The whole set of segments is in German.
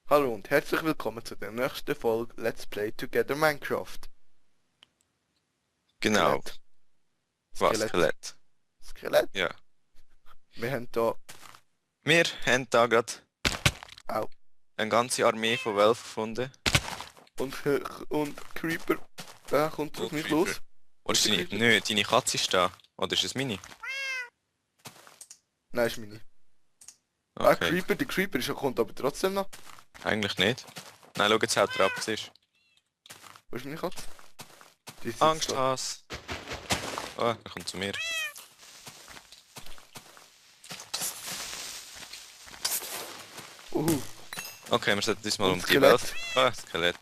Hallo und herzlich willkommen zu der nächsten Folge Let's Play Together Minecraft. Genau. Skelett, Was, Skelett, Skelett? Skelett. Ja. Wir haben hier Wir haben da gerade auch eine ganze Armee von Wölfen gefunden. und Creeper. Da kommt Oh, auf mich Creeper. los. Wo Wo ist ist der deine... Creeper? Nö, deine Katze ist da. Oder ist es meine? Nein, ist meine. Ah, Okay. Creeper, der Creeper kommt aber trotzdem noch. Eigentlich nicht. Nein, schau jetzt haut er ab, siehst Wo ist meine Katze? Die du. sitzt Angst da. hast. Oh, er kommt zu mir. Uhu. Okay, wir sollten uns mal Und um die Skelett. Wölfe... Ah, Skelett.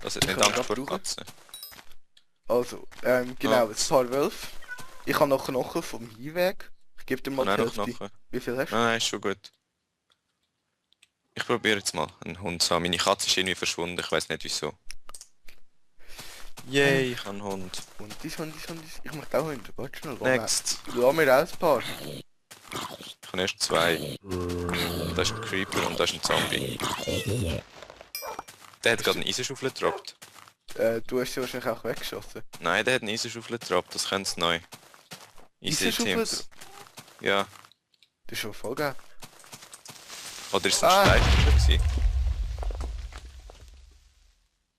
Das hat Ich nicht kann Angst das vor brauchen. Katzen. Also, Oh, genau, ein paar Wölfe. Ich habe noch Knochen vom Hinweg. Ich gebe dir mal kann die auch noch Hälfte. Knochen. Wie viel hast du? Nein, ist schon gut. Ich probiere jetzt mal einen Hund zu haben. Meine Katze ist irgendwie verschwunden, ich weiß nicht wieso. Yay, ich habe einen Hund. Und dies. Ich möchte auch Hunde. Warte schnell. Next. Lass mir auch ein paar. Ich habe erst zwei. Da ist ein Creeper und da ist ein Zombie. Der hat gerade eine Eisenschaufel gedroppt. Du hast sie wahrscheinlich auch weggeschossen. Nein, der hat eine Eisenschaufel gedroppt, das können sie neu. Easy Eisenschaufel? Teams. Ja. Das ist schon voll geil. Oder ist es ein Ah! Steinschüler gewesen?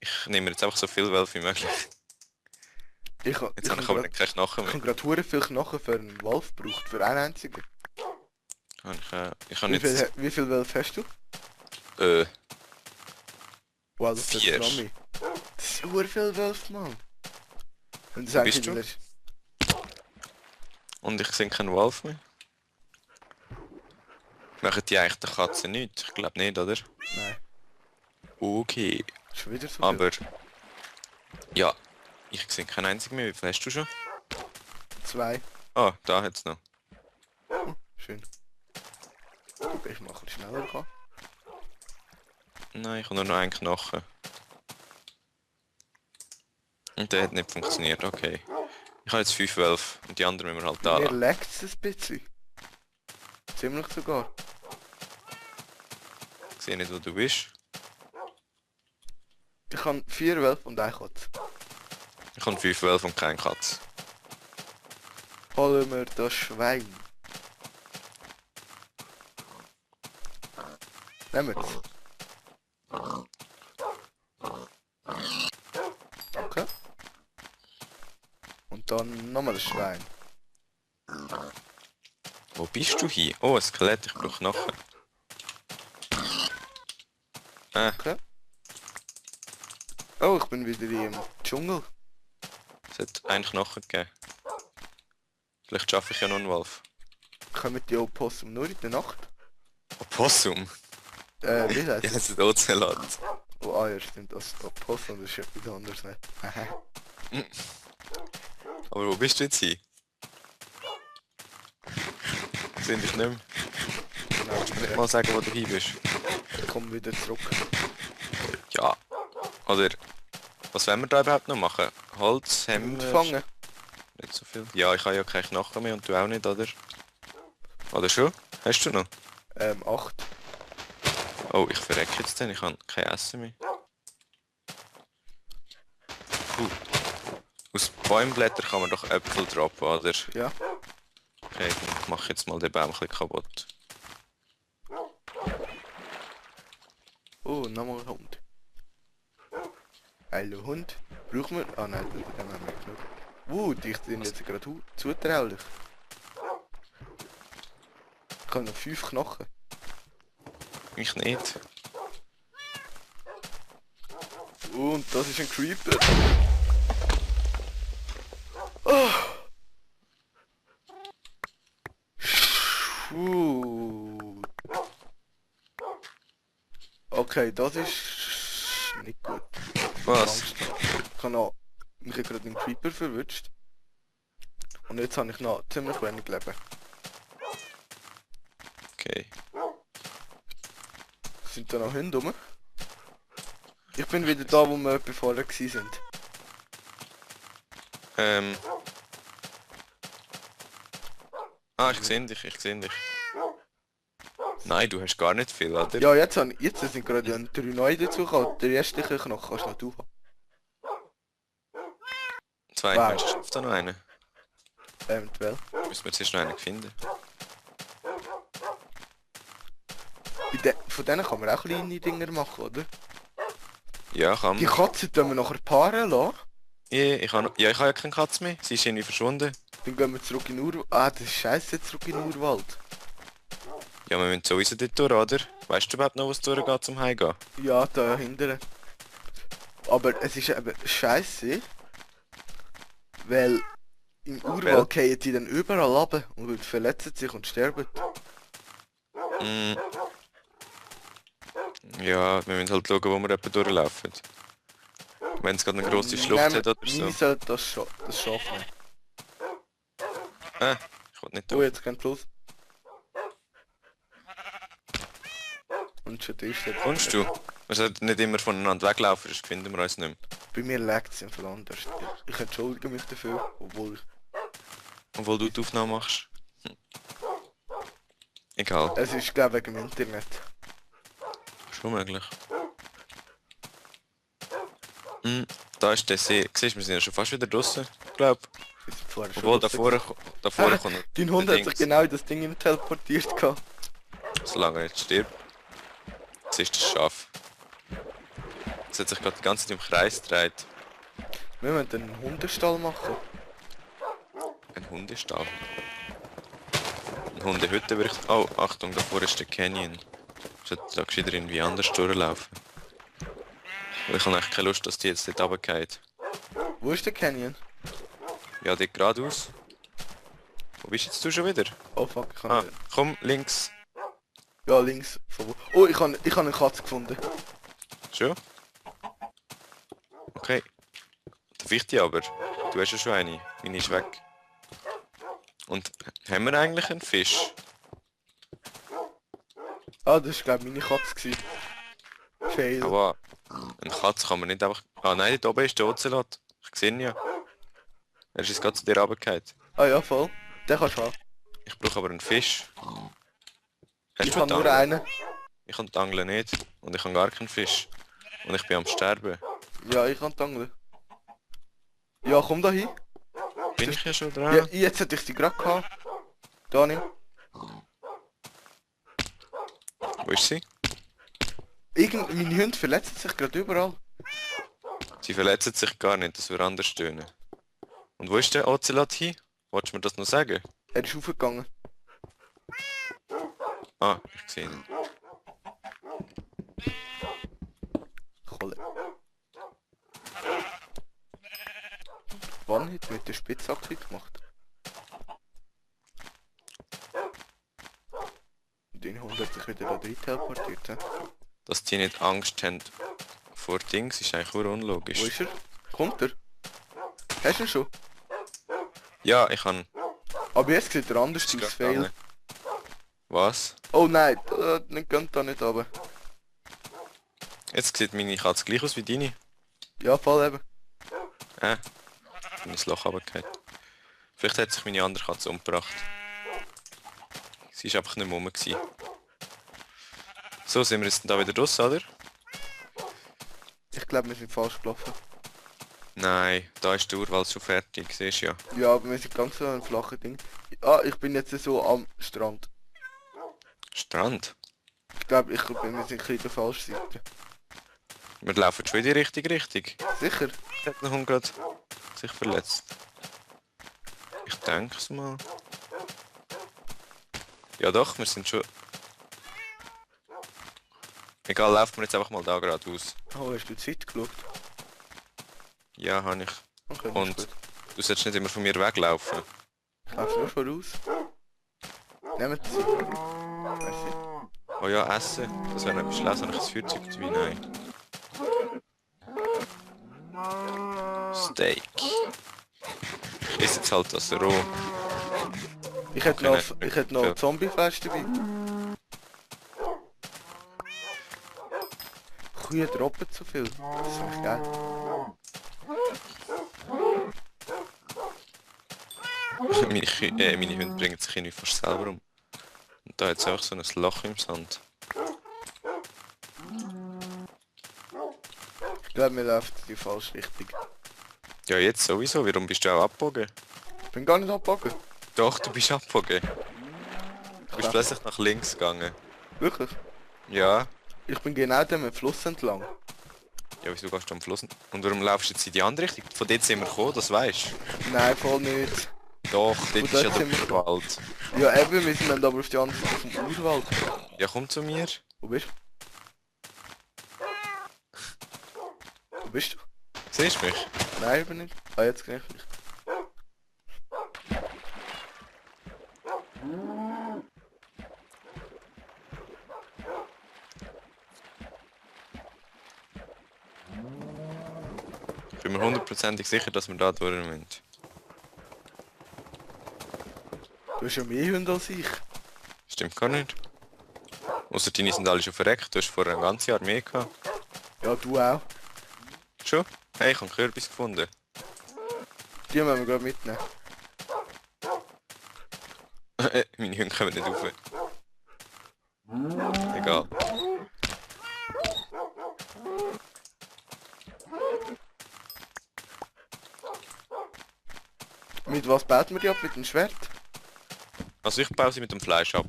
Ich nehme jetzt einfach so viel Wölfe wie möglich. Ich habe Jetzt habe ich aber gerade keine Knochen mehr. hure viel Knochen für einen Wolf gebraucht. Für einen einzigen. Ich habe jetzt... Wie viel Wolf hast du? Äh, Wow, das ist 4. Nami. Das ist hure viel Wolf, Mann. Und das Wo eigentlich bist du? ist Und ich sehe keinen Wolf mehr. Machen die eigentlich der Katze nichts? Ich glaube nicht, oder? Nein, Okay. schon wieder so viel. Aber... Ja. Ich sehe keinen einzigen mehr. Wie viel hast du schon? 2. Ah, da hat's noch. Schön. Guck, ich mal ein bisschen schneller kann. Nein, ich habe nur noch einen Knochen. Und der hat nicht funktioniert, okay. Ich habe jetzt 5 Wölfe und die anderen müssen wir halt da Mir lassen. leckt es ein bisschen. Ziemlich sogar. Ich sehe nicht, wo du bist. Ich habe 4 Wölfe und eine Katze. Ich habe 5 Wölfe und keine Katze. Holen wir das Schwein. Nehmen wir es. Okay. Und dann nochmal das Schwein. Wo bist du hier? Oh, ein Skelett, ich brauche Knochen. Okay. Oh, ich bin wieder im Dschungel. Es hat einen Knochen gegeben. Vielleicht schaffe ich ja noch einen Wolf. Kommen die Opossum nur in der Nacht? Opossum? Wie Ja, heißt es das? ist Ozelot. Oh, ah ja, stimmt. Das Opossum, das ist etwas anderes, ne? Aha. Aber wo bist du jetzt hier? Ich sehe dich nicht mehr. Genau, Nicht mal sagen, wo du hier bist. ich komme wieder zurück. Ja. Oder... Was wollen wir da überhaupt noch machen? Holz, Und Hämmer... fangen. Nicht so viel. Ja, ich habe ja keine Knochen mehr und du auch nicht, oder? Oder schon? Hast du noch? 8. Oh, ich verrecke jetzt dann, ich habe kein Essen mehr. Aus Bäumblättern kann man doch Äpfel droppen, oder? Ja. Okay, dann mache ich jetzt mal den Baum ein bisschen kaputt. Oh, nochmal ein Hund. Hallo Hund. Brauchen wir... Ah nein, den haben wir genug. Die sind jetzt gerade zutraulich. Ich habe noch 5 Knochen. Ich nicht. Und das ist ein Creeper. Oh. Okay, das ist nicht gut. Was? Angst. Ich habe noch mich gerade einen Creeper verwünscht. Und jetzt habe ich noch ziemlich wenig Leben. Okay. Sind da noch Hunde rum? Ich bin wieder da, wo wir vorher sind. Ah, ich sehe dich, ich sehe dich. Nein, du hast gar nicht viel, oder? Ja, jetzt sind gerade 3 neue dazugekommen. Der restliche Knochen kannst du noch du haben. Zwei, Wow. meinst du, schafft da noch einen? Eventuell. Müssen wir zuerst noch einen finden. Von denen kann man auch kleine Dinger machen, oder? Ja, kann Die man. Katzen tun wir nachher paaren lassen. Ich habe ja keine Katze mehr. Sie ist irgendwie verschwunden. Dann gehen wir zurück in den Urwald. Ah, das ist scheiße, zurück in den Urwald. Ja, wir müssen sowieso dort durch, oder? Weißt du überhaupt noch, wo es durchgeht zum Heimgehen? Ja, da hinten. Aber es ist eben scheiße, weil im Urwald fallen die dann überall runter und verletzen sich und sterben. Mm. Ja, wir müssen halt schauen, wo wir etwa durchlaufen. Wenn es gerade eine grosse Schlucht hat oder so. Meine sollte das schaffen. Ich will nicht Oh, durch. jetzt geht los. Und schon ist jetzt. Kommst du? Wir sollten nicht immer voneinander weglaufen, sonst finden wir uns nicht mehr. Bei mir lag es einfach anders. Ich entschuldige mich dafür, obwohl ich... Obwohl du die Aufnahme machst. Egal, Es ist glaube ich wegen dem Internet. schon möglich. Da ist der See. Siehst du, wir sind ja schon fast wieder draussen, glaub. Wir sind vorher schon Obwohl, da draussen vorne kommt noch Dein Hund der hat sich Dings. genau in das Ding teleportiert gehabt. Solange er jetzt stirbt. Jetzt ist das Schaf. Es hat sich gerade die ganze Zeit im Kreis gedreht. Wir müssen einen Hundestall machen. Ein Hundestall. Eine Hundehütte würde ich... Oh, Achtung, da vorne ist der Canyon. Ich sollte da gescheiter irgendwie anders durchlaufen. Weil ich habe eigentlich keine Lust, dass die jetzt dort runtergeht. Wo ist der Canyon? Ja, dort geradeaus. Wo bist jetzt du schon wieder? Oh fuck, ich kann Ah, nicht. komm, links. Ja, links. Von wo? Oh, ich habe eine Katze gefunden. Schon? Okay. Darf ich die aber? Du hast ja schon eine. Meine ist weg. Und haben wir eigentlich einen Fisch? Ah, das war glaube ich meine Katze gewesen. Fail. Aber eine Katze kann man nicht einfach... Ah nein, dort oben ist der Ocelot. Ich sehe ihn ja. Er ist jetzt gerade zu dir runtergefallen. Ah ja, voll. Den kannst du haben. Ich brauche aber einen Fisch. Hast Ich du habe die nur Angel? einen. Ich kann die Angel nicht. Und ich habe gar keinen Fisch. Und ich bin am Sterben. Ja, ich kann tangeln. Ja, komm da hin. Bin ich ja schon Ja, dran? jetzt hätte ich sie gerade gehabt. Daniel. Wo ist sie? Meine Hunde verletzen sich gerade überall. Sie verletzt sich gar nicht, dass wir anders stöhnen. Und wo ist der Ocelot hin? Wolltest du mir das noch sagen? Er ist aufgegangen. Ah, ich sehe ihn. Kolle. Wann hat mit der Spitzachse gemacht? Und dein Hund hat sich wieder da drin teleportiert. He? Dass die nicht Angst haben vor Dings, ist eigentlich nur unlogisch. Wo ist er? Kommt er? Hast du ihn schon? Ja, ich kann... Aber jetzt sieht er anders Ist aus, grad Fail. gegangen. Was? Oh nein, geht da nicht runter. Jetzt sieht meine Katze gleich aus wie deine. Ja, voll eben. In das Loch runtergefallen. Vielleicht hat sich meine andere Katze umgebracht. Sie war einfach nicht mehr rum gewesen. So, sind wir jetzt da wieder raus, oder? Ich glaube, wir sind falsch gelaufen. Nein, da ist der Urwald schon fertig, siehst du ja. Ja, aber wir sind ganz so ein flaches Ding. Ah, ich bin jetzt so am Strand. Strand. Ich glaube, wir sind ein bisschen der falschen Seite. Wir laufen schon in die richtige Richtung. Sicher? Hat der Hund gerade sich verletzt? Ich denke es mal. Ja doch, wir sind schon... Egal, laufen wir jetzt einfach mal da geradeaus. Oh, hast du die Zeit geschaut? Ja, habe ich. Okay, Und ist gut. du solltest nicht immer von mir weglaufen. Ich laufe nur voraus. Nehmt sie. Merci. Oh ja, essen. Das wäre etwas Schlaues, habe ich das Feuerzeug dabei? Nein. Steak. Ich esse jetzt halt das roh. Ich hätte noch Zombiefleisch dabei. Kühe droppen zu viel. Das ist echt geil. Meine Hunde bringen sich irgendwie fast selber um. Und da hat es auch so ein Loch im Sand. Ich glaube, wir laufen in die falsche Richtung. Ja, jetzt sowieso. Warum bist du auch abgebogen? Ich bin gar nicht abgebogen. Doch, du bist abgebogen. Du bist Klar. plötzlich nach links gegangen. Wirklich? Ja. Ich bin genau dem Fluss entlang. Ja, wieso gehst du am Fluss? Und warum laufst du jetzt in die andere Richtung? Von dort sind wir gekommen, das weißt du. Nein, voll nicht. Doch, dort ist dort ja sind wir der Urwald. Ja eben, wir sind dann aber auf die andere Seite vom Urwald. Ja, komm zu mir. Wo bist du? Wo bist du? Siehst du mich? Nein, eben nicht. Ah, jetzt sehe ich dich. Ich bin mir hundertprozentig sicher, dass wir da durch müssen. Du hast ja mehr Hunde als ich. Stimmt gar nicht. Außer deine sind alle schon verreckt, du hast vorher ein ganzes Jahr mehr gehabt. Ja, du auch. Schon? Hey, ich habe Kürbis gefunden. Die müssen wir gerade mitnehmen. Meine Hunde kommen nicht rauf. Egal. Mit was baut man die ab? Mit dem Schwert? Also ich baue sie mit dem Fleisch ab.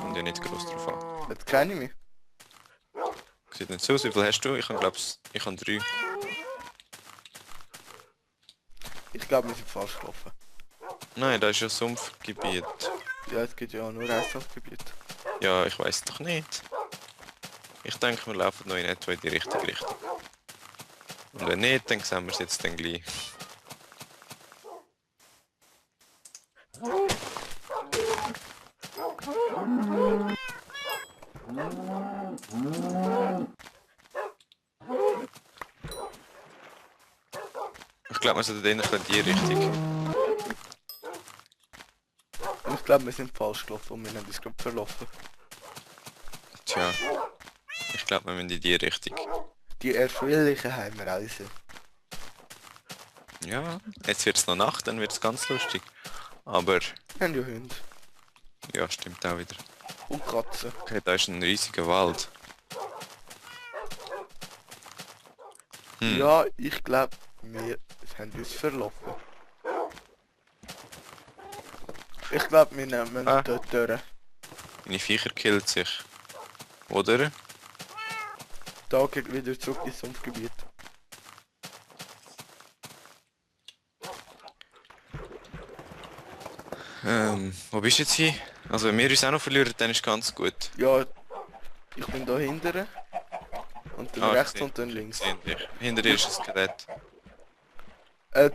Und ja nicht groß drauf an. Jetzt kenne ich mich. Sieht nicht so aus, wie viel hast du? Ich habe ich habe 3. Ich glaube, wir sind falsch gelaufen. Nein, da ist ja Sumpfgebiet. Ja, es gibt ja nur Eislandgebiet. Ja, ich weiß doch nicht. Ich denke, wir laufen noch in etwa in die richtige Richtung. Und wenn nicht, dann sehen wir es jetzt dann gleich. Ich glaube, wir sollten dann in die Richtung. Und ich glaube, wir sind falsch gelaufen und wir haben uns gerade verlaufen. Tja. Ich glaube, wir müssen in die Richtung. Die erfreulichen Heimreise. Ja, jetzt wird es noch Nacht, dann wird es ganz lustig. Aber, Wir haben ja Hunde. ja, stimmt auch wieder. Und Katzen. Okay, da ist ein riesiger Wald. Ja, ich glaube, wir haben uns verlaufen. Ich glaube, wir nehmen Ah. dort durch. Meine Viecher killt sich. Oder? Da geht wieder zurück ins Sumpfgebiet. Wo bist du jetzt hin? Also wenn wir uns auch noch verlieren, dann ist ganz gut. Ja, ich bin da hinten. Und dann Ah, rechts ich und dann links. sehe dich. Hinter dir ist ein Skelett.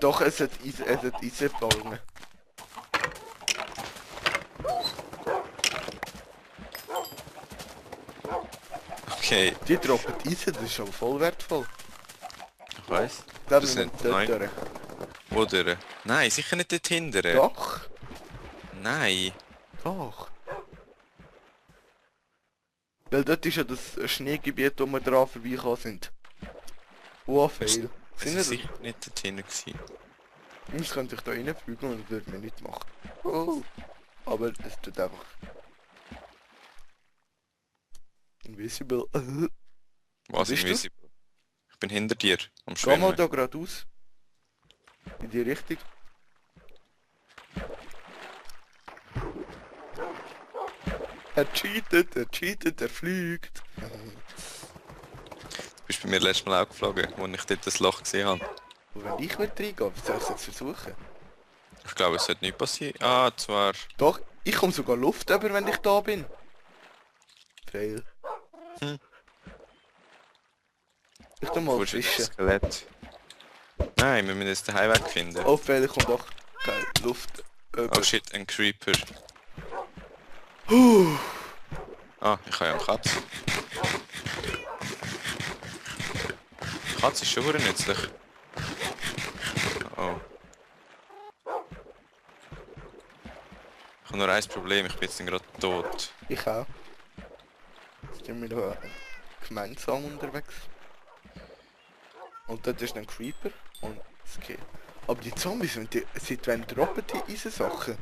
Doch, es hat Eisenballen. Okay, Die droppen Eisen, das ist schon voll wertvoll. ich weiß. Ich glaube, Das wir sind müssen dort nein. durch. Oder? Nein, sicher nicht dort hinten. Doch, Nein. doch. Weil dort ist ja das Schneegebiet, wo wir dran vorbeigekommen sind. Oh, fail. Es Sind ist wir sicher nicht dort hinten gewesen. Jetzt könnte ich da reinfliegen und würde mir nichts machen. Oh. Aber es tut einfach... Invisible. Was bist du? invisible? Ich bin hinter dir, am Geh mal Schwimmen. da geradeaus. In die Richtung. Er cheatet, er fliegt. Du bist bei mir letztes Mal auch geflogen, als ich dort das Loch gesehen habe. Und wenn ich mit reingehe, wie soll ich es jetzt versuchen? Ich glaube, es sollte nicht passieren. Ah, zwar... Doch, ich komme sogar Luft über, wenn ich da bin. Fail. Hm. Ich tu mal Wo ist das fischen. Skelett? Nein, wir müssen jetzt den Heimweg finden. Oh, fail, ich komme doch keine Luft über. Oh shit, ein Creeper. Ah, ich habe ja eine Katze. Die Katze ist schon verdammt nützlich. Oh. Ich habe nur ein Problem, ich bin jetzt gerade tot. Ich auch. Jetzt sind wir da gemeinsam unterwegs. Und dort ist ein Creeper und es geht. Aber die Zombies, seit wann droppen die Eisensachen?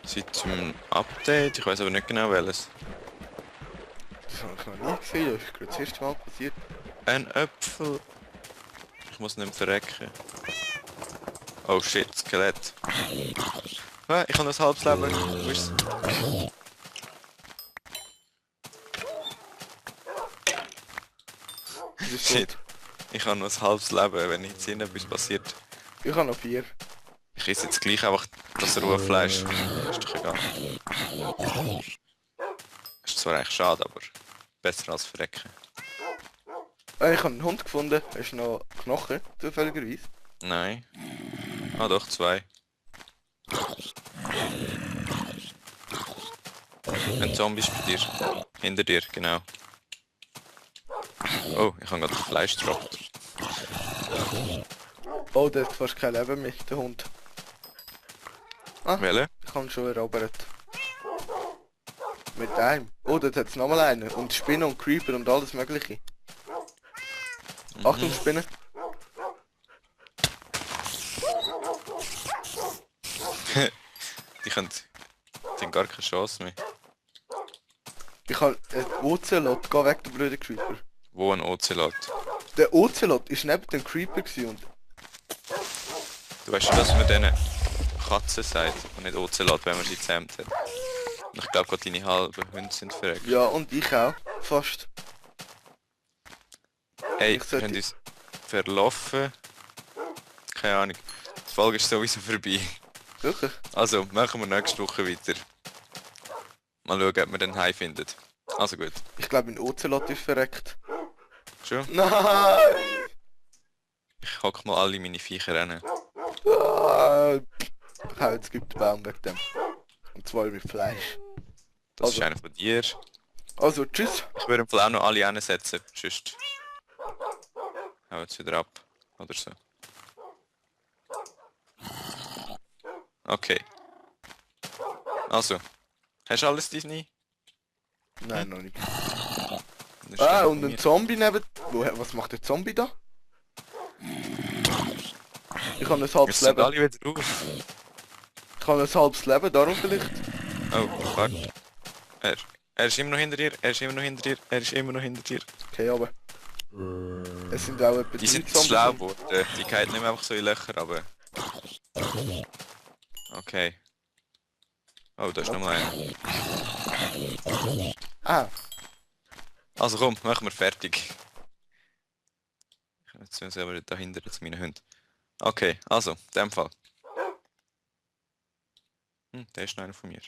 Seit dem Update, ich weiß aber nicht genau welches. Das habe ich noch nie gesehen, das ist gerade das erste Mal passiert. Ein Äpfel. Ich muss nicht verrecken. Oh shit, Skelett. Ah, ich habe noch ein halbes Leben. Wo ist's? Das ist Shit. tot. Ich habe noch ein halbes Leben, wenn jetzt hier etwas passiert. Ich habe noch 4. Ich esse jetzt gleich einfach das rohe Fleisch. Ist doch egal. Ist zwar eigentlich schade, aber besser als verrecken. Ich habe einen Hund gefunden. Hast du noch Knochen, zufälligerweise? Nein. Ah doch, 2. Ein Zombie ist bei dir. Hinter dir, genau. Oh, ich habe gerade Fleisch gedroppt. Oh, der hat fast kein Leben mehr, der Hund. Ah, Welche? ich habe ihn schon erobert. Mit einem. Oh, dort hat es nochmal einen. Und Spinnen und Creeper und alles mögliche. Achtung, Spinnen. Die haben gar keine Chance mehr. Ich habe einen Ocelot. Geh weg, du blöder Creeper. Wo ein Ocelot? Der Ocelot ist neben dem Creeper gewesen und... Du weißt schon, dass man denen Katzen sagt und nicht Ocelot, wenn man sie gezähmt hat. Und ich glaube gerade deine halben Hunde sind verreckt. Ja, und ich auch. Fast. Hey, ich wir sollte- haben uns verlaufen. Keine Ahnung. Die Folge ist sowieso vorbei. Wirklich? Also, machen wir nächste Woche weiter. Mal schauen, ob wir den Hai findet. Also gut. Ich glaube, mein Ocelot ist verreckt. Schon? Nein! Ich hock mal alle meine Viecher rein. Ah, jetzt gibt den Baum weg dem. Und zwar mit Fleisch. Das Also. ist einer von dir. Also, tschüss. Ich würde im Fall auch noch alle reinsetzen. Sonst hauen jetzt wieder ab. Oder so. Okay. Also. Hast du alles, Disney? Nein, noch nicht. Das ist Ah, einer und von ein mir. Zombie neben... Was macht der Zombie da? Ich habe ein halbes Jetzt sind Leben. alle wieder auf. Ich habe ein halbes Leben, darum vielleicht. Oh, warte. Er ist immer noch hinter dir, er ist immer noch hinter dir, er ist immer noch hinter dir. Okay, aber... Es sind auch etwa Die 3 sind Zombies. schlau geworden. Die gehen nicht mehr einfach so in Löcher, aber... Okay. Oh, da ist noch mal einer. Ah, Also komm, machen wir fertig. Jetzt sind sie aber dahinter zu meinen Hunden. Okay, also, in dem Fall. Der ist noch einer von mir.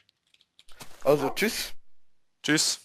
also tschüss. Tschüss.